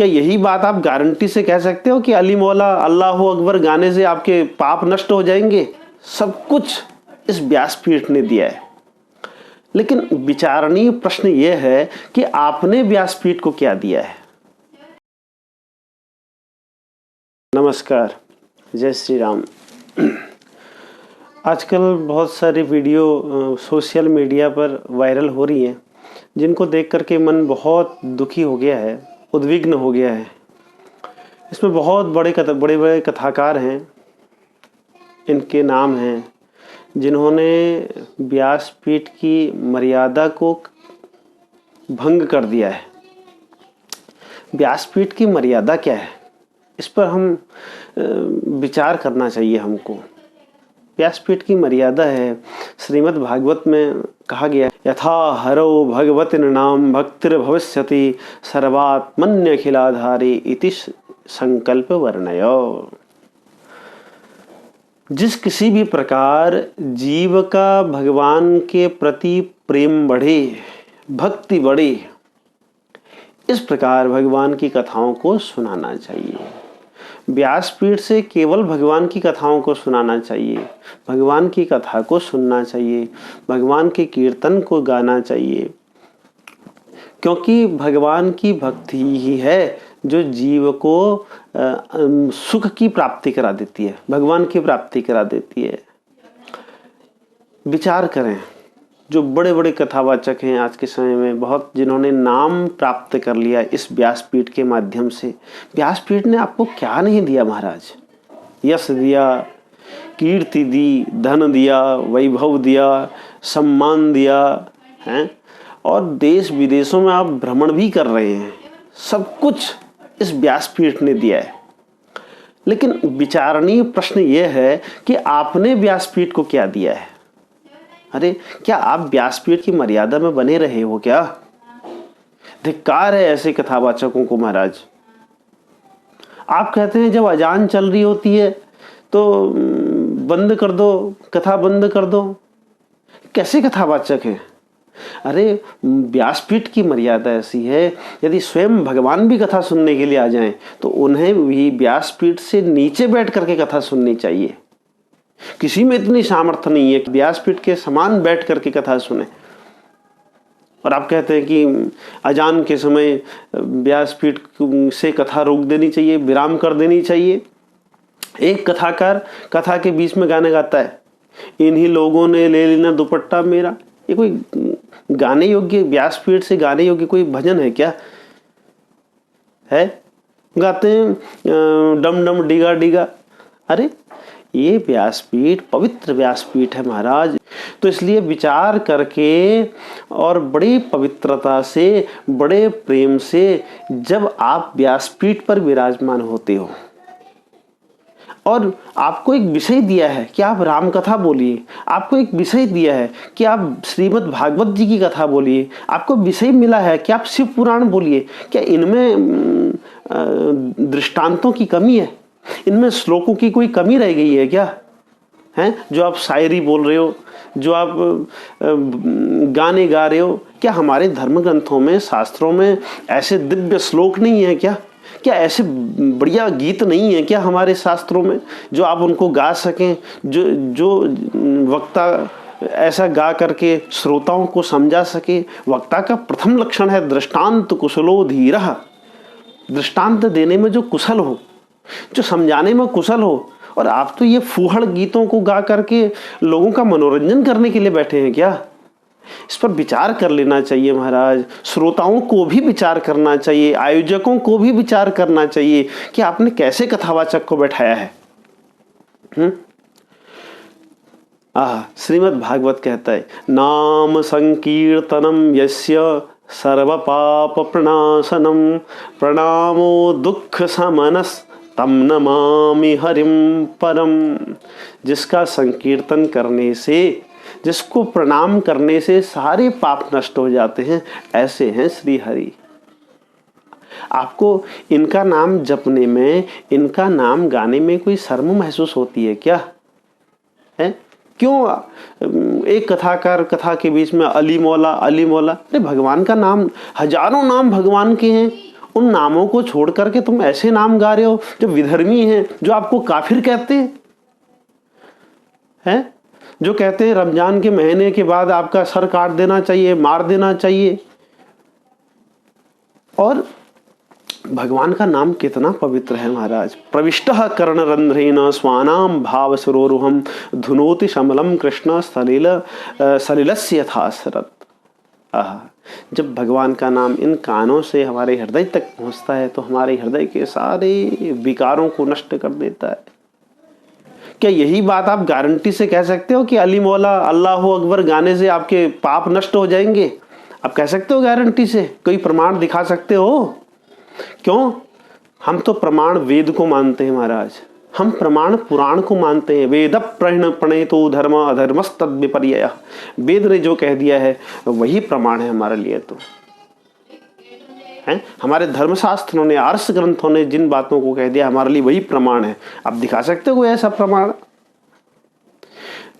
क्या यही बात आप गारंटी से कह सकते हो कि अली मौला अल्लाह अकबर गाने से आपके पाप नष्ट हो जाएंगे? सब कुछ इस व्यासपीठ ने दिया है। लेकिन विचारणीय प्रश्न यह है कि आपने व्यासपीठ को क्या दिया है? नमस्कार, जय श्री राम। आजकल बहुत सारी वीडियो सोशल मीडिया पर वायरल हो रही हैं, जिनको देख करके मन बहुत दुखी हो गया है, उद्विग्न हो गया है। इसमें बहुत बड़े बड़े कथाकार हैं, इनके नाम हैं जिन्होंने व्यासपीठ की मर्यादा को भंग कर दिया है। व्यासपीठ की मर्यादा क्या है, इस पर हम विचार करना चाहिए हमको। व्यासपीठ की मर्यादा है, श्रीमद् भागवत में कहा गया है, यथा हरो भगवति नाम भक्तिर भविष्यति सर्वात्मन्य खिलाधारी इति संकल्प वर्णयो। जिस किसी भी प्रकार जीव का भगवान के प्रति प्रेम बढ़े, भक्ति बढ़े, इस प्रकार भगवान की कथाओं को सुनाना चाहिए। व्यासपीठ से केवल भगवान की कथाओं को सुनाना चाहिए, भगवान की कथा को सुनना चाहिए, भगवान के कीर्तन को गाना चाहिए, क्योंकि भगवान की भक्ति ही है जो जीव को सुख की प्राप्ति करा देती है, भगवान की प्राप्ति करा देती है। विचार करें, जो बड़े बड़े कथावाचक हैं आज के समय में, बहुत जिन्होंने नाम प्राप्त कर लिया इस व्यासपीठ के माध्यम से। व्यासपीठ ने आपको क्या नहीं दिया महाराज? यश दिया, कीर्ति दी, धन दिया, वैभव दिया, सम्मान दिया हैं, और देश विदेशों में आप भ्रमण भी कर रहे हैं। सब कुछ इस व्यासपीठ ने दिया है। लेकिन विचारणीय प्रश्न यह है कि आपने व्यासपीठ को क्या दिया है? अरे, क्या आप व्यासपीठ की मर्यादा में बने रहे हो क्या? धिक्कार है ऐसे कथावाचकों को महाराज। आप कहते हैं जब अजान चल रही होती है तो बंद कर दो, कथा बंद कर दो। कैसे कथावाचक हैं? अरे, व्यासपीठ की मर्यादा ऐसी है, यदि स्वयं भगवान भी कथा सुनने के लिए आ जाएं तो उन्हें भी व्यासपीठ से नीचे बैठ करके कथा सुननी चाहिए। किसी में इतनी सामर्थ्य नहीं है कि व्यासपीठ के समान बैठ करके कथा सुने। और आप कहते हैं कि अजान के समय व्यासपीठ से कथा रोक देनी चाहिए, विराम कर देनी चाहिए। एक कथाकार कथा के बीच में गाना गाता है, इन्हीं लोगों ने ले लेना दुपट्टा मेरा। ये कोई गाने योग्य, व्यासपीठ से गाने योग्य कोई भजन है क्या? है, गाते हैं डम डम डिगा डिगा। अरे, ये व्यासपीठ पवित्र व्यासपीठ है महाराज। तो इसलिए विचार करके और बड़ी पवित्रता से, बड़े प्रेम से जब आप व्यासपीठ पर विराजमान होते हो और आपको एक विषय दिया है कि आप राम कथा बोलिए, आपको एक विषय दिया है कि आप श्रीमद् भागवत जी की कथा बोलिए, आपको विषय मिला है कि आप शिव पुराण बोलिए, क्या इनमें दृष्टांतों की कमी है? इनमें श्लोकों की कोई कमी रह गई है क्या? हैं, जो आप शायरी बोल रहे हो, जो आप गाने गा रहे हो, क्या हमारे धर्म ग्रंथों में, शास्त्रों में ऐसे दिव्य श्लोक नहीं है क्या? क्या ऐसे बढ़िया गीत नहीं है क्या हमारे शास्त्रों में, जो आप उनको गा सकें, जो वक्ता ऐसा गा करके श्रोताओं को समझा सके? वक्ता का प्रथम लक्षण है दृष्टांत कुशलो धीरः। दृष्टांत देने में जो कुशल हो, जो समझाने में कुशल हो। और आप तो ये फूहड़ गीतों को गा करके लोगों का मनोरंजन करने के लिए बैठे हैं क्या? इस पर विचार कर लेना चाहिए महाराज। श्रोताओं को भी विचार करना चाहिए, आयोजकों को भी विचार करना चाहिए कि आपने कैसे कथावाचक को बैठाया है। श्रीमद् भागवत कहता है, नाम संकीर्तनम यस्य सर्व पाप प्रणाशनम प्रणामो दुख समनस तम नमामि हरिम परम। जिसका संकीर्तन करने से, जिसको प्रणाम करने से सारे पाप नष्ट हो जाते हैं, ऐसे हैं श्री हरि। आपको इनका नाम जपने में, इनका नाम गाने में कोई शर्म महसूस होती है क्या? है क्यों? एक कथाकार कथा के बीच में अली मौला, अली मौला। अरे, भगवान का नाम, हजारों नाम भगवान के हैं उन नामों को छोड़ करके तुम ऐसे नाम गा रहे हो जो विधर्मी हैं, जो आपको काफिर कहते हैं, जो कहते हैं रमजान के महीने के बाद आपका सर काट देना चाहिए, मार देना चाहिए। और भगवान का नाम कितना पवित्र है महाराज। प्रविष्टः कर्णरंध्रेण स्वानाम भाव सरोरुहम धुनोति शमलम कृष्ण सलिलस्य यथा शरत। जब भगवान का नाम इन कानों से हमारे हृदय तक पहुंचता है तो हमारे हृदय के सारे विकारों को नष्ट कर देता है। क्या यही बात आप गारंटी से कह सकते हो कि अली मौला अल्लाह अकबर गाने से आपके पाप नष्ट हो जाएंगे? आप कह सकते हो गारंटी से? कोई प्रमाण दिखा सकते हो? क्यों? हम तो प्रमाण वेद को मानते हैं महाराज, हम प्रमाण पुराण को मानते हैं। वेद प्रणेतो धर्म अधर्मस्तद विपर्यय। वेद ने जो कह दिया है वही प्रमाण है हमारे लिए। तो है हमारे धर्मशास्त्रों ने, आर्ष ग्रंथों ने जिन बातों को कह दिया हमारे लिए वही प्रमाण है। आप दिखा सकते हो कोई ऐसा प्रमाण?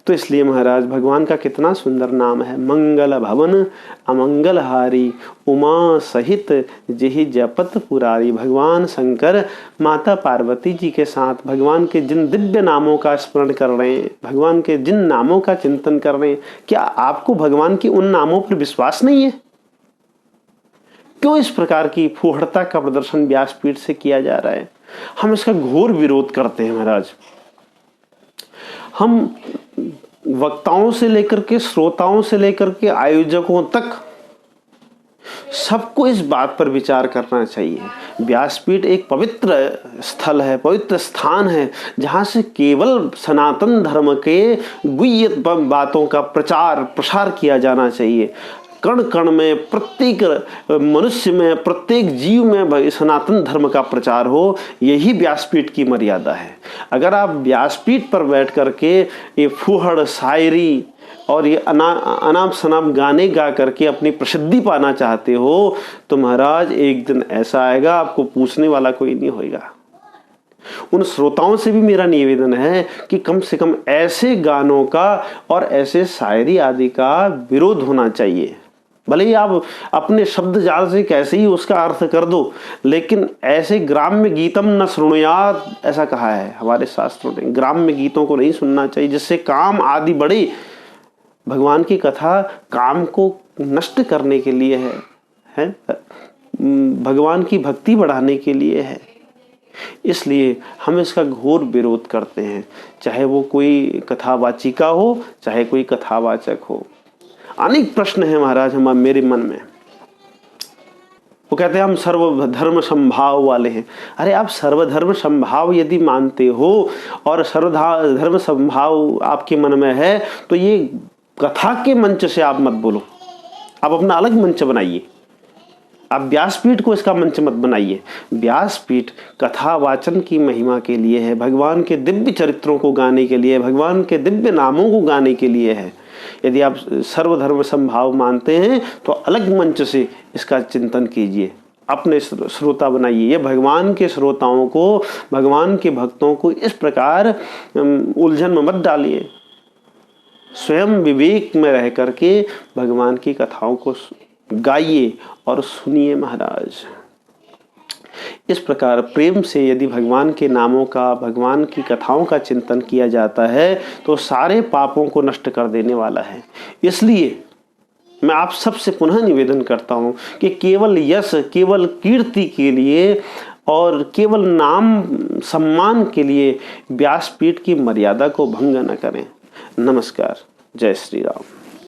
तो इसलिए महाराज भगवान का कितना सुंदर नाम है। मंगल भवन अमंगल हारी उमा सहित जेहि जपत पुरारी। भगवान शंकर माता पार्वती जी के साथ भगवान के जिन दिव्य नामों का स्मरण कर रहे हैं, भगवान के जिन नामों का चिंतन कर रहे हैं, क्या आपको भगवान की उन नामों पर विश्वास नहीं है? क्यों इस प्रकार की फूहड़ता का प्रदर्शन व्यासपीठ से किया जा रहा है? हम इसका घोर विरोध करते हैं महाराज। हम वक्ताओं से लेकर के, श्रोताओं से लेकर के आयोजकों तक सबको इस बात पर विचार करना चाहिए। व्यासपीठ एक पवित्र स्थल है, पवित्र स्थान है, जहां से केवल सनातन धर्म के गुह्य बातों का प्रचार प्रसार किया जाना चाहिए। कण कण में, प्रत्येक मनुष्य में, प्रत्येक जीव में सनातन धर्म का प्रचार हो, यही व्यासपीठ की मर्यादा है। अगर आप व्यासपीठ पर बैठ करके ये फूहड़ शायरी और ये अनाप शनाप गाने गा करके अपनी प्रसिद्धि पाना चाहते हो तो महाराज एक दिन ऐसा आएगा आपको पूछने वाला कोई नहीं होगा। उन श्रोताओं से भी मेरा निवेदन है कि कम से कम ऐसे गानों का और ऐसे शायरी आदि का विरोध होना चाहिए। भले ही आप अपने शब्द जाल से कैसे ही उसका अर्थ कर दो, लेकिन ऐसे ग्राम्य गीतम न शृणुयात, ऐसा कहा है हमारे शास्त्रों ने। ग्राम्य गीतों को नहीं सुनना चाहिए जिससे काम आदि बढ़े। भगवान की कथा काम को नष्ट करने के लिए है, भगवान की भक्ति बढ़ाने के लिए है। इसलिए हम इसका घोर विरोध करते हैं, चाहे वो कोई कथावाचिका हो, चाहे कोई कथावाचक हो। अनेक प्रश्न है महाराज मेरे मन में। वो कहते हैं हम सर्वधर्म संभाव वाले हैं। अरे आप सर्वधर्म संभाव यदि मानते हो और सर्वधर्म संभाव आपके मन में है तो ये कथा के मंच से आप मत बोलो, आप अपना अलग मंच बनाइए। आप व्यासपीठ को इसका मंच मत बनाइए। व्यासपीठ कथा वाचन की महिमा के लिए है, भगवान के दिव्य चरित्रों को गाने के लिए, भगवान के दिव्य नामों को गाने के लिए है। यदि आप सर्वधर्म संभाव मानते हैं तो अलग मंच से इसका चिंतन कीजिए, अपने श्रोता बनाइए। ये भगवान के श्रोताओं को, भगवान के भक्तों को इस प्रकार उलझन में मत डालिए। स्वयं विवेक में रह करके भगवान की कथाओं को गाइए और सुनिए महाराज। इस प्रकार प्रेम से यदि भगवान के नामों का, भगवान की कथाओं का चिंतन किया जाता है तो सारे पापों को नष्ट कर देने वाला है। इसलिए मैं आप सबसे पुनः निवेदन करता हूं कि केवल यश, केवल कीर्ति के लिए और केवल नाम सम्मान के लिए व्यासपीठ की मर्यादा को भंग न करें। नमस्कार। जय श्री राम।